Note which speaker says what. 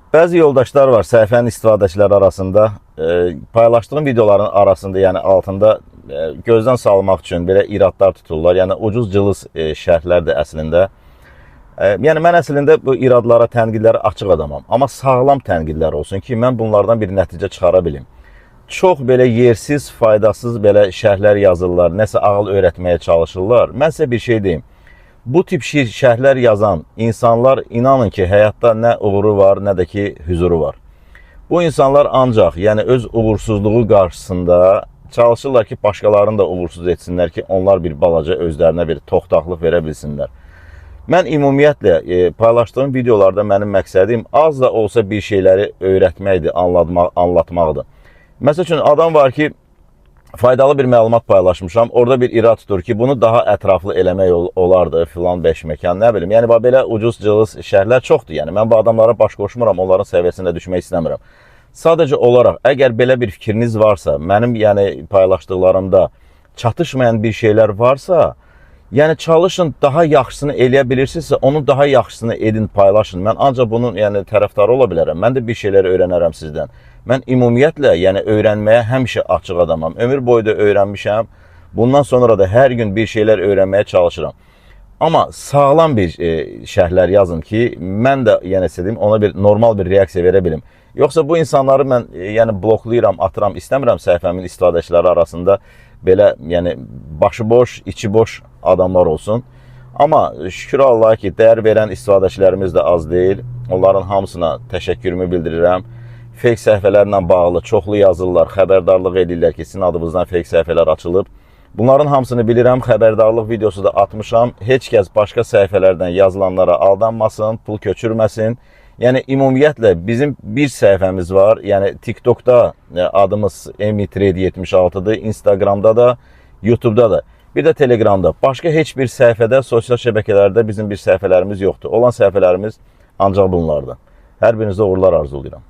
Speaker 1: Bəzi yoldaşlar var səhifənin istifadəçiləri arasında paylaşdığım videoların arasında, yəni altında gözdən salmaq üçün belə iradlar tuturlar. Yəni ucuz cılız şərhlərdir əslində. Yəni mən əslində bu iradlara, tənqidlərə açıq adamam. Amma sağlam tənqidlər olsun ki, mən bunlardan bir nəticə çıxara bilim. Çox belə yersiz, faydasız belə şərhlər yazırlar, nəsə ağıl öyrətməyə çalışırlar. Mən sizə bir şey deyim. Bu tip şərhlər yazan insanlar inanın ki, həyatda nə uğuru var, nə də ki, hüzuru var. Bu insanlar ancaq, yəni öz uğursuzluğu qarşısında çalışırlar ki, başqalarını da uğursuz etsinlər ki, onlar bir balaca özlərinə bir toxtaqlıq verə bilsinlər. Mən ümumiyyətlə paylaşdığım videolarda mənim məqsədim az da olsa bir şeyləri öyrətməkdir, anlatmaqdır. Məsəl üçün, adam var ki, faydalı bir məlumat paylaşmışam. Orada bir irad tutur ki, bunu daha ətraflı eləmək olardı, filan beş məkan, nə bilim. Yəni, belə ucuz cılız şərhlər çoxdur. Yəni, mən bu adamlara baş qoşmuram, onların səviyyəsində düşmək istəmirəm. Sadəcə olaraq, əgər belə bir fikriniz varsa, mənim paylaşdıqlarımda çatışmayan bir şeylər varsa, yəni çalışın, daha yaxşısını eləyə bilirsinizsə, onun daha yaxşısını edin, paylaşın. Mən ancaq bunun tərəfdarı ola bilərəm. Mən də bir şeyləri öyrənərəm sizdən. Mən ümumiyyətlə, öyrənməyə həmişə açıq adamam. Ömür boyu da öyrənmişəm. Bundan sonra da hər gün bir şeylər öyrənməyə çalışıram. Amma sağlam bir şərhlər yazın ki, mən də ona bir normal bir reaksiya verə bilim. Yoxsa bu insanları mən bloklayıram, atıram, istəmirəm səhifəmin istifadəçiləri arasında belə başıboş, içi boş adamlar olsun. Amma şükür Allah'a ki, dəyər verən istifadəçilərimiz də az deyil. Onların hamısına təşəkkürümü bildirirəm. Fake səhifələrlə bağlı çoxlu yazırlar, xəbərdarlıq edirlər ki, sizin adınızdan fake səhifələr açılıb. Bunların hamısını bilirəm, xəbərdarlıq videosu da atmışam. Heç kəs başqa səhifələrdən yazılanlara aldanmasın, pul köçürməsin. Yəni, ümumiyyətlə, bizim bir səhifəmiz var. Yəni, TikTokda adımız emitrade76'dır, Instagramda da, YouTube'da da, bir də Telegramda. Başqa heç bir səhifədə, sosial şəbəkələrdə bizim bir səhifələrimiz yoxdur. Olan səhifələrimiz ancaq bunlardır. Hər birinizə uğurlar arzulayıram.